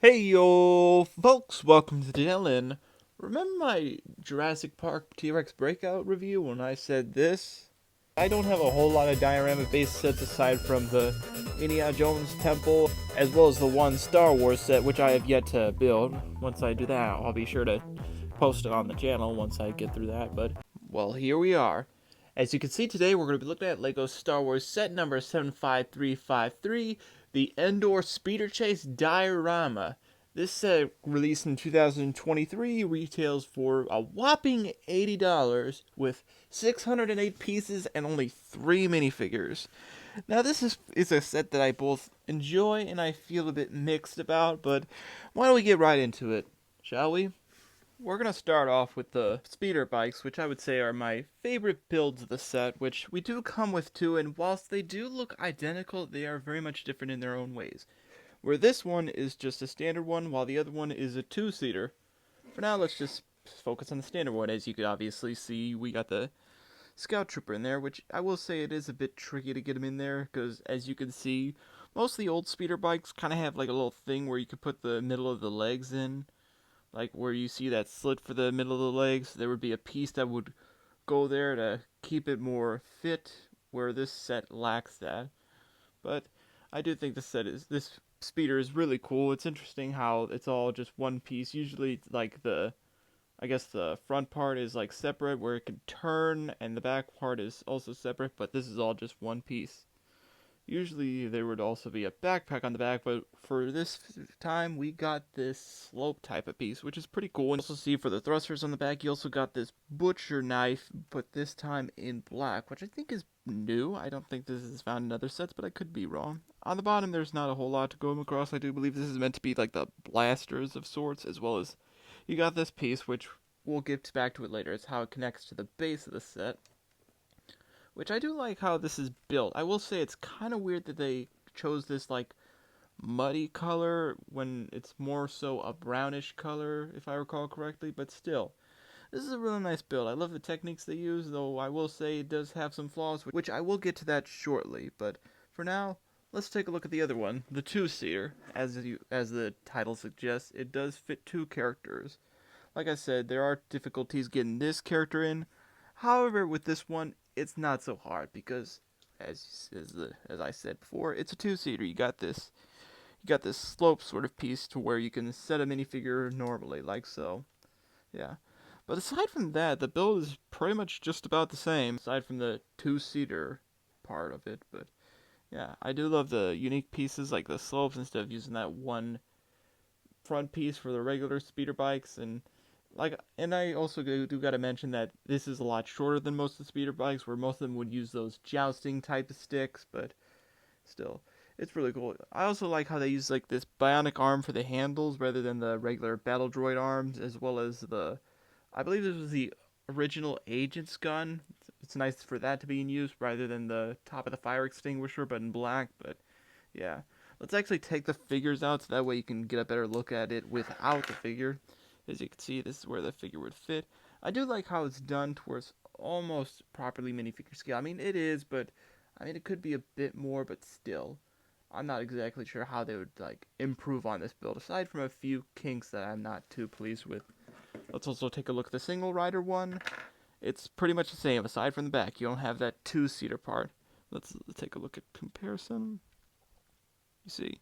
Hey yo, folks, welcome to the channel. And remember my Jurassic Park T-Rex breakout review when I said this? I don't have a whole lot of diorama-based sets aside from the Indiana Jones temple, as well as the one Star Wars set, which I have yet to build. Once I do that, I'll be sure to post it on the channel once I get through that, but, well, here we are. As you can see today, we're going to be looking at LEGO Star Wars set number 75353, the Endor Speeder Chase Diorama. This set, released in 2023, retails for a whopping $80 with 608 pieces and only 3 minifigures. Now this is a set that I both enjoy and I feel a bit mixed about, but why don't we get right into it, shall we? We're going to start off with the speeder bikes, which I would say are my favorite builds of the set, which we do come with two, and whilst they do look identical, they are very much different in their own ways. Where this one is just a standard one, while the other one is a two-seater. For now, let's just focus on the standard one. As you could obviously see, we got the Scout Trooper in there, which I will say it is a bit tricky to get him in there, because as you can see, most of the old speeder bikes kind of have like a little thing where you could put the middle of the legs in. Like where you see that slit for the middle of the legs, there would be a piece that would go there to keep it more fit, where this set lacks that. But I do think this speeder is really cool. It's interesting how it's all just one piece. Usually like I guess the front part is like separate where it can turn and the back part is also separate, but this is all just one piece. Usually there would also be a backpack on the back, but for this time we got this slope type of piece, which is pretty cool. And you also see for the thrusters on the back, you also got this butcher knife, but this time in black, which I think is new. I don't think this is found in other sets, but I could be wrong. On the bottom, there's not a whole lot to go across. I do believe this is meant to be like the blasters of sorts, as well as you got this piece, which we'll get back to it later. It's how it connects to the base of the set. Which I do like how this is built. I will say it's kind of weird that they chose this like muddy color when it's more so a brownish color, if I recall correctly, but still. This is a really nice build. I love the techniques they use, though I will say it does have some flaws, which I will get to that shortly. But for now, let's take a look at the other one, the two-seater. As the title suggests, it does fit two characters. Like I said, there are difficulties getting this character in. However, with this one, it's not so hard because, as I said before, it's a two-seater. You got this slope sort of piece to where you can set a minifigure normally, like so. Yeah. But aside from that, the build is pretty much just about the same, aside from the two-seater part of it. But yeah, I do love the unique pieces like the slopes instead of using that one front piece for the regular speeder bikes. And I also do gotta mention that this is a lot shorter than most of the speeder bikes, where most of them would use those jousting type of sticks, but still, it's really cool. I also like how they use like this bionic arm for the handles rather than the regular battle droid arms, as well as I believe this was the original agent's gun. It's nice for that to be in use rather than the top of the fire extinguisher, but in black. But yeah, let's actually take the figures out so that way you can get a better look at it without the figure. As you can see, this is where the figure would fit. I do like how it's done towards almost properly minifigure scale. I mean, it is, but I mean, it could be a bit more, but still. I'm not exactly sure how they would like improve on this build, aside from a few kinks that I'm not too pleased with. Let's also take a look at the single rider one. It's pretty much the same, aside from the back. You don't have that two-seater part. Let's take a look at comparison. You see,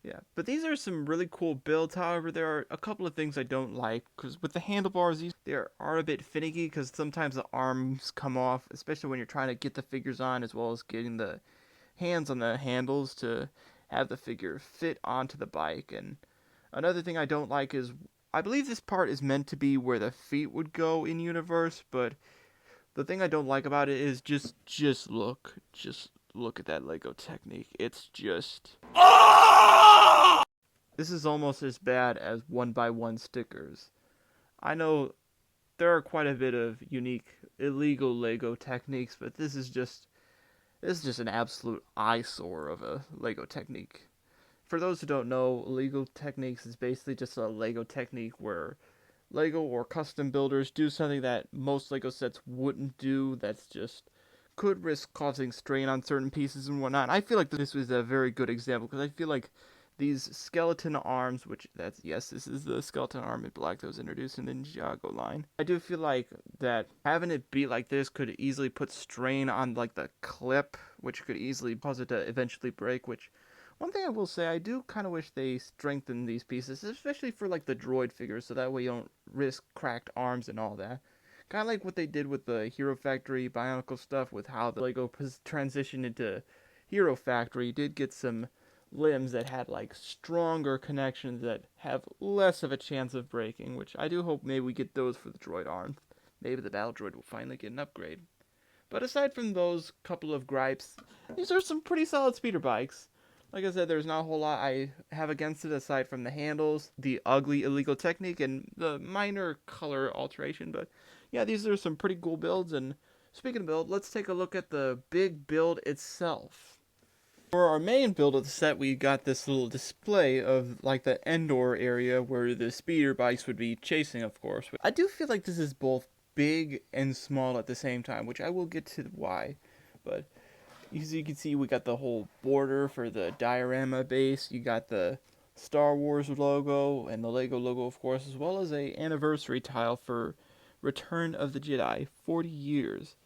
yeah, but these are some really cool builds. However, there are a couple of things I don't like, because with the handlebars, they are a bit finicky, because sometimes the arms come off, especially when you're trying to get the figures on, as well as getting the hands on the handles to have the figure fit onto the bike. And another thing I don't like is, I believe this part is meant to be where the feet would go in universe, but the thing I don't like about it is just look at that Lego technique. It's just this is almost as bad as one by one stickers. I know there are quite a bit of unique illegal Lego techniques, but this is just an absolute eyesore of a Lego technique. For those who don't know, illegal techniques is basically just a Lego technique where Lego or custom builders do something that most Lego sets wouldn't do. That's just could risk causing strain on certain pieces and whatnot. I feel like this was a very good example because I feel like these skeleton arms, which yes, this is the skeleton arm in black that was introduced in the Ninjago line. I do feel like that having it be like this could easily put strain on like the clip, which could easily cause it to eventually break, which one thing I will say, I do kind of wish they strengthened these pieces, especially for like the droid figures, so that way you don't risk cracked arms and all that. Kind of like what they did with the Hero Factory Bionicle stuff, with how the Lego transitioned into Hero Factory. Did get some limbs that had like stronger connections that have less of a chance of breaking, which I do hope maybe we get those for the droid arm. Maybe the battle droid will finally get an upgrade. But aside from those couple of gripes, these are some pretty solid speeder bikes. Like I said, there's not a whole lot I have against it aside from the handles, the ugly illegal technique, and the minor color alteration. But yeah, these are some pretty cool builds. And speaking of build, let's take a look at the big build itself. For our main build of the set, we got this little display of like the Endor area where the speeder bikes would be chasing, of course. I do feel like this is both big and small at the same time, which I will get to why. But as you can see, we got the whole border for the diorama base. You got the Star Wars logo and the Lego logo, of course, as well as a anniversary tile for Return of the Jedi, 40 years.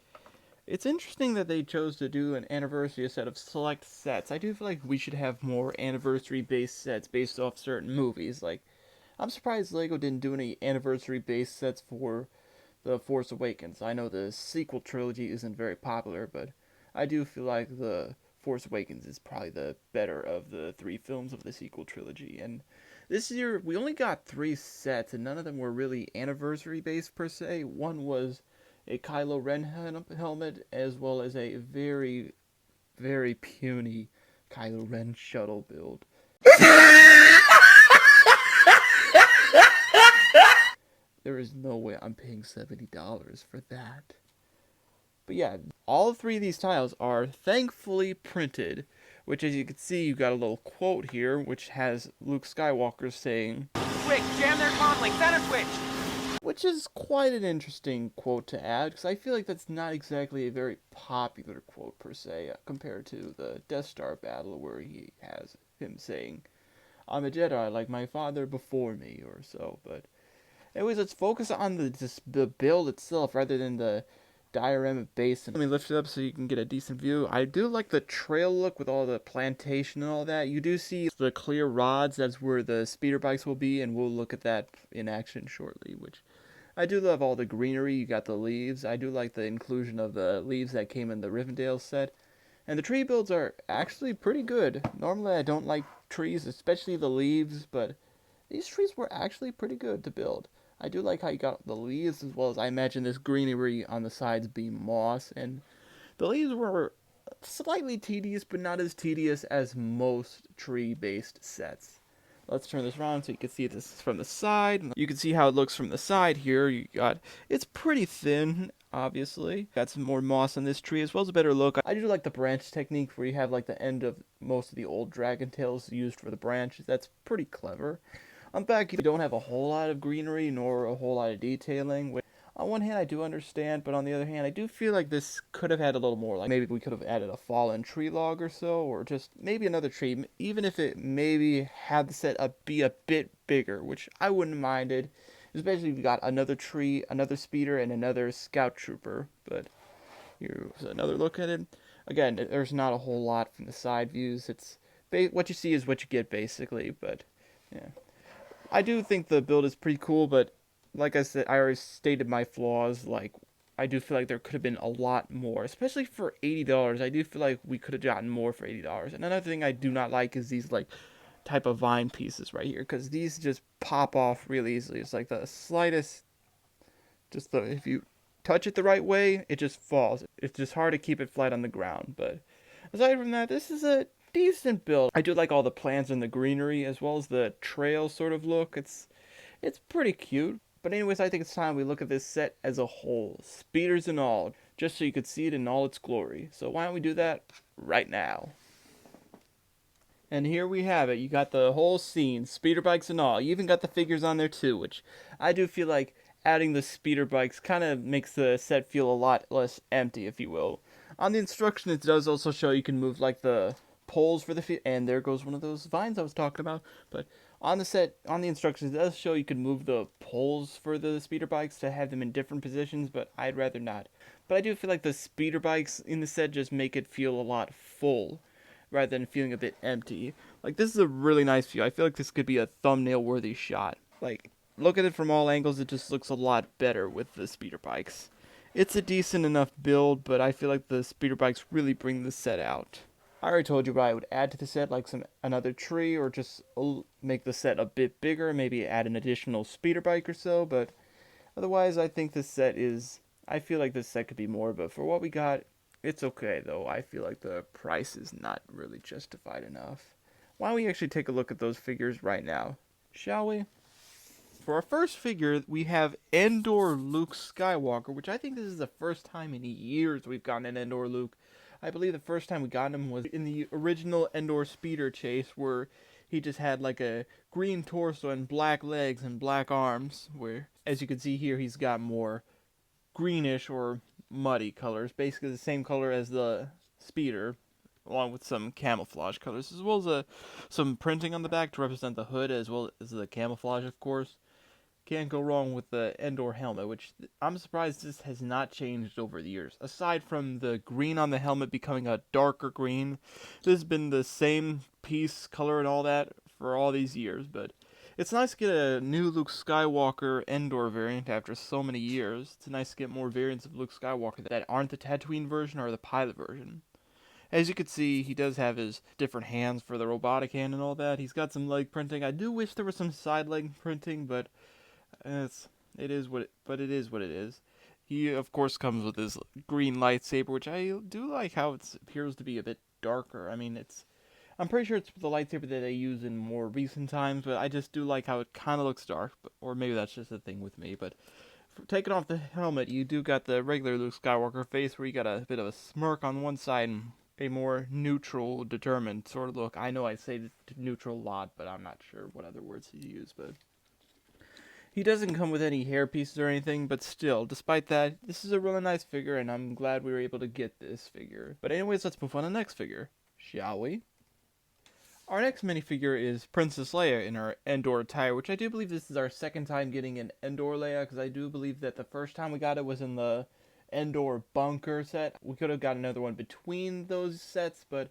It's interesting that they chose to do an anniversary set of select sets. I do feel like we should have more anniversary-based sets based off certain movies. Like, I'm surprised Lego didn't do any anniversary-based sets for The Force Awakens. I know the sequel trilogy isn't very popular, but I do feel like The Force Awakens is probably the better of the 3 films of the sequel trilogy. And this year, we only got 3 sets, and none of them were really anniversary-based per se. One was a Kylo Ren helmet, as well as a very, very puny Kylo Ren shuttle build. There is no way I'm paying $70 for that. But yeah, all 3 of these tiles are thankfully printed, which as you can see, you got a little quote here, which has Luke Skywalker saying, "Quick, jam their comm link, center switch!" Which is quite an interesting quote to add, because I feel like that's not exactly a very popular quote per se, compared to the Death Star battle where he has him saying, "I'm a Jedi like my father before me," or so. But anyways, let's focus on the build itself rather than the diorama base. Let me lift it up so you can get a decent view. I do like the trail look with all the plantation and all that. You do see the clear rods, that's where the speeder bikes will be, and we'll look at that in action shortly, which I do love all the greenery. You got the leaves. I do like the inclusion of the leaves that came in the Rivendell set. And the tree builds are actually pretty good. Normally I don't like trees, especially the leaves, but these trees were actually pretty good to build. I do like how you got the leaves, as well as I imagine this greenery on the sides being moss. And the leaves were slightly tedious, but not as tedious as most tree-based sets. Let's turn this around so you can see this from the side. You can see how it looks from the side here. It's pretty thin, obviously. Got some more moss on this tree, as well as a better look. I do like the branch technique where you have like the end of most of the old dragon tails used for the branches. That's pretty clever. On back, you don't have a whole lot of greenery nor a whole lot of detailing, which on one hand I do understand, but on the other hand I do feel like this could have had a little more. Like maybe we could have added a fallen tree log or so, or just maybe another tree, even if it maybe had the set up be a bit bigger, which I wouldn't minded, especially if you got another tree, another speeder, and another scout trooper. But here's another look at it. Again, there's not a whole lot from the side views. It's what you see is what you get basically, but yeah. I do think the build is pretty cool, but like I said, I already stated my flaws. Like, I do feel like there could have been a lot more, especially for $80. I do feel like we could have gotten more for $80. And another thing I do not like is these like type of vine pieces right here, because these just pop off really easily. It's like the slightest, if you touch it the right way, it just falls. It's just hard to keep it flat on the ground. But aside from that, this is a decent build. I do like all the plants and the greenery, as well as the trail sort of look. It's pretty cute. But anyways, I think it's time we look at this set as a whole, speeders and all, just so you could see it in all its glory. So why don't we do that right now? And here we have it. You got the whole scene, speeder bikes and all. You even got the figures on there too, which I do feel like adding the speeder bikes kind of makes the set feel a lot less empty, if you will. On the instruction, it does also show you can move like the poles for the feet, and there goes one of those vines I was talking about. But on the set, on the instructions, it does show you can move the poles for the speeder bikes to have them in different positions, but I'd rather not. But I do feel like the speeder bikes in the set just make it feel a lot full, rather than feeling a bit empty. Like, this is a really nice view. I feel like this could be a thumbnail worthy shot. Like, look at it from all angles, it just looks a lot better with the speeder bikes. It's a decent enough build, but I feel like the speeder bikes really bring the set out. I already told you what I would add to the set, like another tree, or just make the set a bit bigger, maybe add an additional speeder bike or so, but otherwise I think this set is, I feel like this set could be more, but for what we got, it's okay though. I feel like the price is not really justified enough. Why don't we actually take a look at those figures right now, shall we? For our first figure, we have Endor Luke Skywalker, which I think this is the first time in years we've gotten an Endor Luke. I believe the first time we got him was in the original Endor Speeder Chase, where he just had like a green torso and black legs and black arms, where, as you can see here, he's got more greenish or muddy colors, basically the same color as the Speeder, along with some camouflage colors, as well as some printing on the back to represent the hood, as well as the camouflage, of course. Can't go wrong with the Endor helmet, which I'm surprised this has not changed over the years. Aside from the green on the helmet becoming a darker green, this has been the same piece, color, and all that for all these years. But it's nice to get a new Luke Skywalker Endor variant after so many years. It's nice to get more variants of Luke Skywalker that aren't the Tatooine version or the pilot version. As you can see, he does have his different hands for the robotic hand and all that. He's got some leg printing. I do wish there was some side leg printing, but it is what it is. He of course comes with his green lightsaber, which I do like how it appears to be a bit darker. I mean, I'm pretty sure it's the lightsaber that they use in more recent times, but I just do like how it kind of looks dark. Or maybe that's just a thing with me. But taking off the helmet, you do got the regular Luke Skywalker face, where you got a bit of a smirk on one side and a more neutral, determined sort of look. I know I say neutral a lot, but I'm not sure what other words to use. But he doesn't come with any hair pieces or anything, but still, despite that, this is a really nice figure, and I'm glad we were able to get this figure. But anyways, let's move on to the next figure, shall we? Our next minifigure is Princess Leia in her Endor attire, which I do believe this is our second time getting an Endor Leia, because I do believe that the first time we got it was in the Endor Bunker set. We could have got another one between those sets, but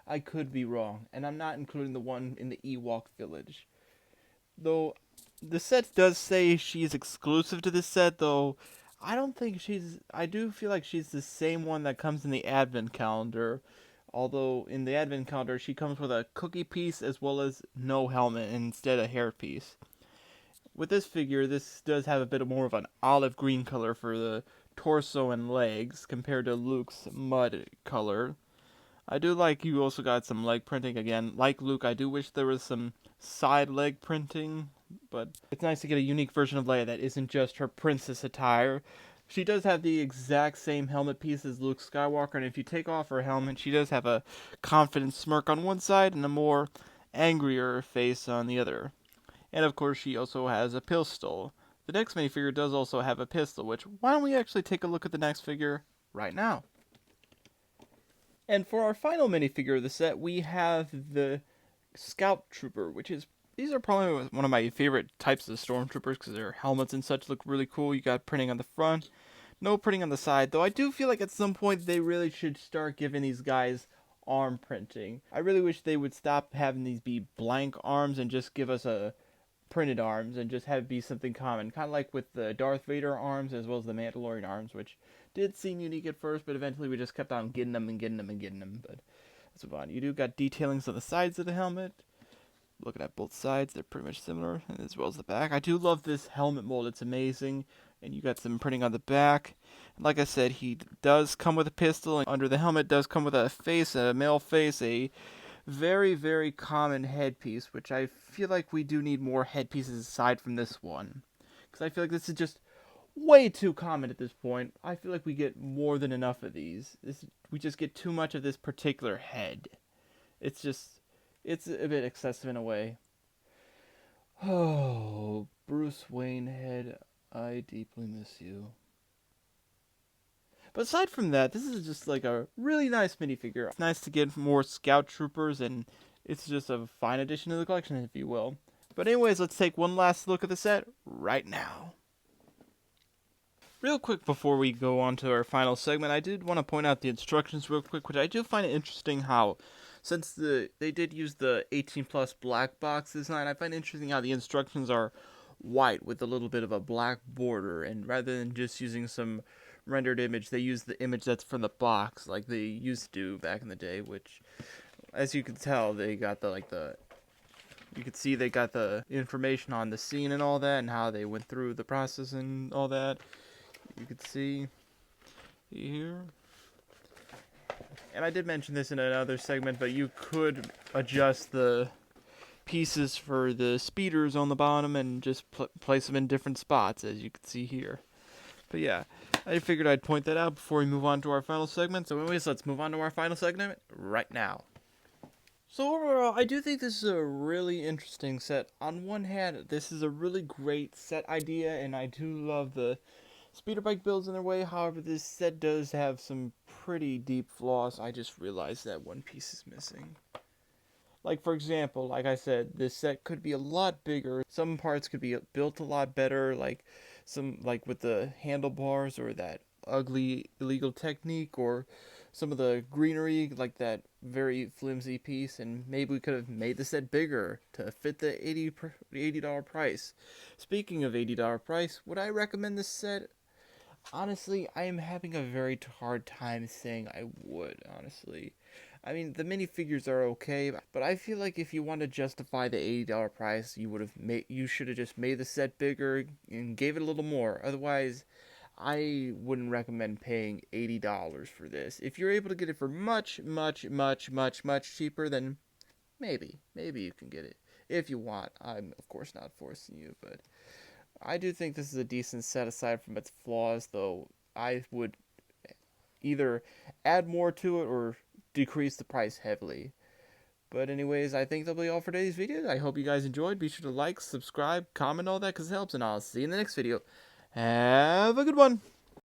I could be wrong. And I'm not including the one in the Ewok Village. Though the set does say she's exclusive to this set, though I don't think she's. I do feel like she's the same one that comes in the Advent calendar. Although in the Advent calendar, she comes with a cookie piece as well as no helmet and instead a hair piece. With this figure, this does have a bit more of an olive green color for the torso and legs compared to Luke's mud color. I do like you also got some leg printing again. Like Luke, I do wish there was some side leg printing, but it's nice to get a unique version of Leia that isn't just her princess attire. She does have the exact same helmet piece as Luke Skywalker, and if you take off her helmet, she does have a confident smirk on one side and a more angrier face on the other. And of course, she also has a pistol. The next minifigure does also have a pistol, which, why don't we actually take a look at the next figure right now? And for our final minifigure of the set, we have the Scout Trooper, which is, these are probably one of my favorite types of stormtroopers because their helmets and such look really cool. You got printing on the front, no printing on the side, though I do feel like at some point they really should start giving these guys arm printing. I really wish they would stop having these be blank arms and just give us a printed arms and just have it be something common, kind of like with the Darth Vader arms as well as the Mandalorian arms, which did seem unique at first, but eventually we just kept on getting them and getting them and getting them. But let's move on. You do got detailings on the sides of the helmet. Looking at both sides, they're pretty much similar, as well as the back. I do love this helmet mold. It's amazing. And you got some printing on the back. And like I said, he does come with a pistol, and under the helmet does come with a face, a male face, a very, very common headpiece, which I feel like we do need more headpieces aside from this one. Because I feel like this is just way too common at this point. I feel like we get more than enough of these. We just get too much of this particular head. It's a bit excessive in a way. Oh, Bruce Wayne head, I deeply miss you. But aside from that, this is just like a really nice minifigure. It's nice to get more Scout Troopers, and it's just a fine addition to the collection, if you will. But anyways, let's take one last look at the set right now. Real quick before we go on to our final segment, I did want to point out the instructions real quick, which I do find it interesting how, since they did use the 18 plus black box design, I find it interesting how the instructions are white with a little bit of a black border, and rather than just using some rendered image, they use the image that's from the box like they used to do back in the day, which, as you can tell, they got you could see they got the information on the scene and all that, and how they went through the process and all that. You could see here. And I did mention this in another segment, but you could adjust the pieces for the speeders on the bottom and just place them in different spots, as you can see here. But yeah, I figured I'd point that out before we move on to our final segment. So anyways, let's move on to our final segment right now. So overall, I do think this is a really interesting set. On one hand, this is a really great set idea, and I do love the speeder bike builds in their way. However, this set does have some pretty deep flaws. I just realized that one piece is missing. Like, for example, like I said, this set could be a lot bigger. Some parts could be built a lot better, like with the handlebars or that ugly illegal technique, or some of the greenery, like that very flimsy piece, and maybe we could have made the set bigger to fit the $80 price. Speaking of $80 price, would I recommend this set? Honestly, I am having a very hard time saying I would, honestly. I mean, the minifigures are okay, but I feel like if you want to justify the $80 price, you should have just made the set bigger and gave it a little more. Otherwise, I wouldn't recommend paying $80 for this. If you're able to get it for much, much, much, much, much cheaper, then maybe you can get it if you want. I'm of course not forcing you, but I do think this is a decent set aside from its flaws, though I would either add more to it or decrease the price heavily. But anyways, I think that'll be all for today's video. I hope you guys enjoyed. Be sure to like, subscribe, comment, all that, because it helps, and I'll see you in the next video. Have a good one.